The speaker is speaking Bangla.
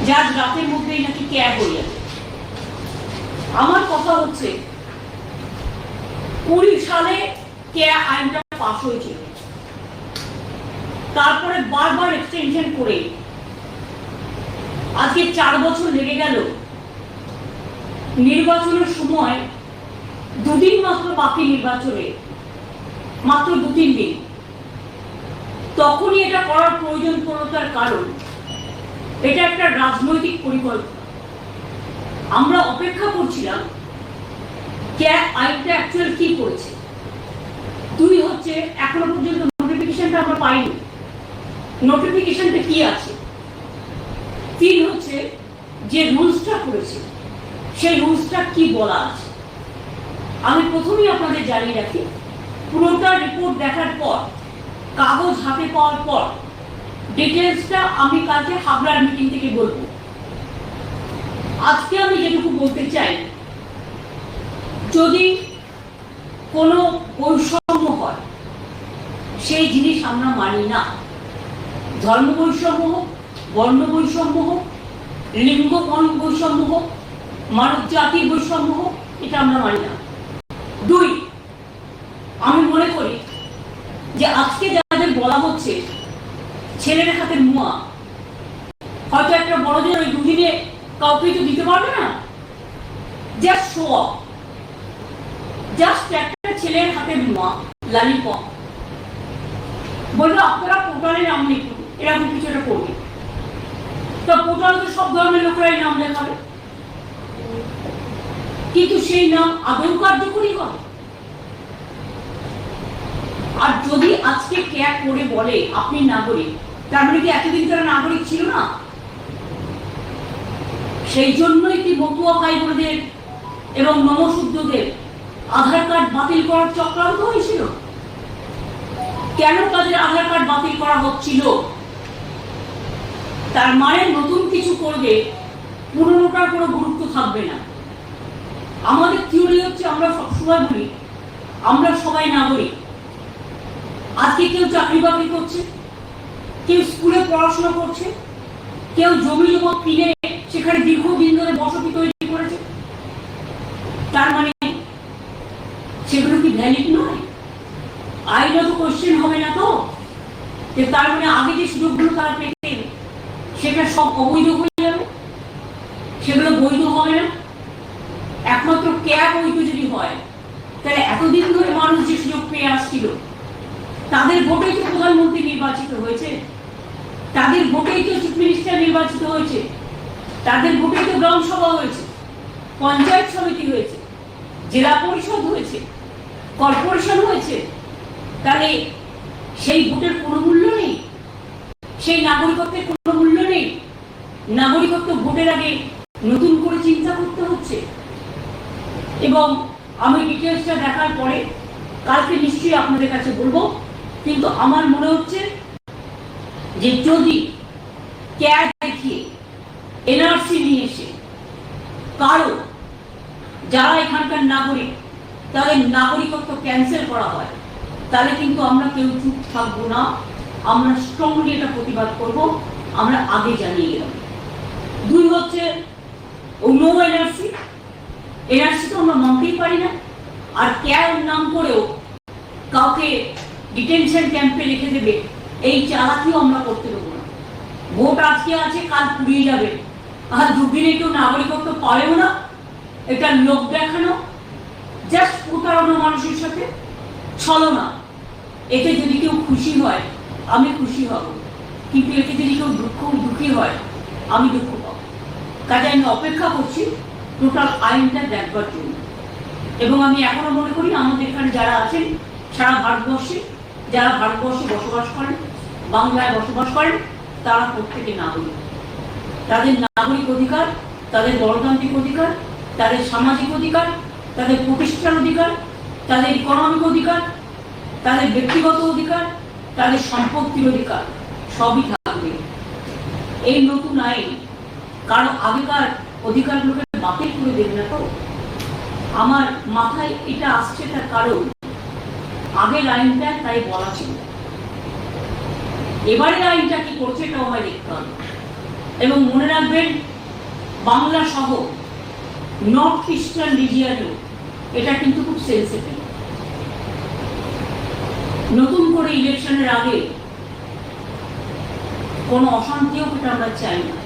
যে আজ রাতের মধ্যেই নাকি ক্যাব হয়ে যাবে। আমার কথা হচ্ছে 20 সালে ক্যাব আইনটা পাস হয়েছিল, তারপরে বারবার এক্সটেনশন করে আজকে 4 বছর লেগে গেল। নির্বাচনের সময় 2 দিন মাত্র বাকি, নির্বাচনে মাত্র 2-3 দিন, তখনই এটা করার প্রয়োজন পড়ল। তার কারণ এটা একটা রাজনৈতিক পরিকল্পনা। আমরা অপেক্ষা করছিলাম ক্যাব আইনটা অ্যাকচুয়াল কি করেছে। 2 হচ্ছে এখনো পর্যন্ত নোটিফিকেশনটা আমরা পাইনি, নোটিফিকেশনটা কি আছে। 3 হচ্ছে যে রুলসটা করেছে সেই রুলসটা কি বলা আছে। আমি প্রথমেই আপনাদের জানিয়ে রাখি, পুরোটা রিপোর্ট দেখার পর, কাগজ হাতে পাওয়ার পর ডিটেলসটা আমি কালকে হাবড়ার মিটিং থেকে বলবো। আজকে আমি যেটুকু বলতে চাই, যদি কোনো বৈষম্য হয় সেই জিনিস আমরা মানি না। ধর্ম বৈষম্য হোক, বর্ণ বৈষম্য হোক, লিঙ্গ বৈষম্য হোক, মানব জাতির বৈষম্য হোক, এটা আমরা মানি না। 2, আমি মনে করি যে আজকে যাদের বলা হচ্ছে ছেলের হাতে মুয়া, হয়তো একটা বড়দের ওই 2 দিনে কাউকে তো দিতে পারবে না, জাস্ট শো অফ, জাস্ট একটা ছেলের হাতে মুয়া, লালিপপ, বললো আপনারা পোর্টালে নাম লিখুন, এরকম কিছু একটা করবে। তো পোর্টালে তো সব ধরনের লোকেরাই নাম লেখাবে, কিন্তু সেই নাম আদৌ কার্যকরী হবে। আর যদি আজকে ক্যাব করে বলে আপনি নাগরিক, তার মানে কি এতদিন তারা নাগরিক ছিল না? সেই জন্যই কি মতুয়া ভাই বোনদের এবং নমশুদ্ধদের আধার কার্ড বাতিল করার চক্রান্ত হয়েছিল? কেন তাদের আধার কার্ড বাতিল করা হচ্ছিল? তার মানে নতুন কিছু করবে, পুরনোটার কোনো গুরুত্ব থাকবে না। আমাদের থিওরি হচ্ছে, আমরা সবসময় বলি আমরা সবাই নাগরিক। আজকে কেউ চাকরি বাকরি করছে, কেউ স্কুলে পড়াশোনা করছে, কেউ জমি জমা কিনে সেখানে দীর্ঘদিন ধরে বসতি তৈরি করেছে, তার মানে সেগুলো কি ভ্যালিড নয়? আইনত কোশ্চেন হবে না তো যে তার মানে আগে যে সুযোগগুলো তারা পেতেন সেটা সব অবৈধ হয়ে যাবে, সেগুলো বৈধ হবে না। একমাত্র ক্যাব বৈধ যদি হয়, তাহলে এতদিন ধরে মানুষ যে সুযোগ পেয়ে আসছিল, তাদের ভোটেই তো প্রধানমন্ত্রী নির্বাচিত হয়েছে, তাদের ভোটেই তো চিফ মিনিস্টার নির্বাচিত হয়েছে, তাদের ভোটেই তো গ্রাম সভা হয়েছে, পঞ্চায়েত সমিতি হয়েছে, জেলা পরিষদ হয়েছে, কর্পোরেশন হয়েছে। তাহলে সেই ভোটের কোনো মূল্য নেই, সেই নাগরিকত্বের কোনো মূল্য নেই। নাগরিকত্ব ভোটের আগে নতুন করে চিন্তা করতে হচ্ছে। এবং আমি ডিটেলসটা দেখার পরে কালকে নিশ্চয়ই আপনাদের কাছে বলবো, কিন্তু আমার মনে হচ্ছে যে যদি ক্যাব দেখিয়ে এনআরসি নিয়ে এসে কারো যারা এখানকার নাগরিক তাদের নাগরিকত্ব ক্যান্সেল করা হয়, তাহলে কিন্তু আমরা কেউ চুপ থাকবো না, আমরা স্ট্রংলি এটা প্রতিবাদ করব। আমরা আগে জানিয়ে গেলাম। 2 হচ্ছে নো এনআরসি, এনআরসি তো আমরা মানতেই পারি না। আর ক্যাব নাম করেও কাউকে ডিটেনশন ক্যাম্পে রেখে দেবে, এই চালাকিও আমরা করতে দেবো না। ভোট আজকে আছে, কাল পুড়িয়ে যাবে, আর 2 দিনে কেউ নাগরিকত্ব পাবেও না। এটা লোক দেখানো, জাস্ট প্রতারণা মানুষের সাথে, ছলনা। এতে যদি কেউ খুশি হয় আমি খুশি হব, কিন্তু এতে যদি কেউ দুঃখী হয় আমি দুঃখ পাবো। কাজে আমি অপেক্ষা করছি টোটাল আইনটা দেখবার জন্য। এবং আমি এখনো মনে করি আমাদের এখানে যারা আছেন সারা ভারতবর্ষে, যারা ভারতবর্ষে বসবাস করেন, বাংলায় বসবাস করেন, তারা প্রত্যেকে নাগরিক। তাদের নাগরিক অধিকার, তাদের গণতান্ত্রিক অধিকার, তাদের সামাজিক অধিকার, তাদের প্রতিষ্ঠান অধিকার, তাদের ইকোনমিক অধিকার, তাদের ব্যক্তিগত অধিকার, তাদের সম্পত্তির অধিকার সবই থাকবে। এই নতুন আইন কারণ আগেকার অধিকারগুলোকে বাতিল করে দেবে না তো। আমার মাথায় এটা আসছে, তার কারণ আগের আইনটা তাই বলা ছিল, এবারের আইনটা কি করছে এটাও আমায় দেখতে হবে। এবং মনে রাখবেন, বাংলা সহ নর্থ ইস্টার্ন রিজিয়নেও এটা কিন্তু খুব সেন্সিটিভ। নতুন করে ইলেকশনের আগে কোনো অশান্তিও আমরা চাই না।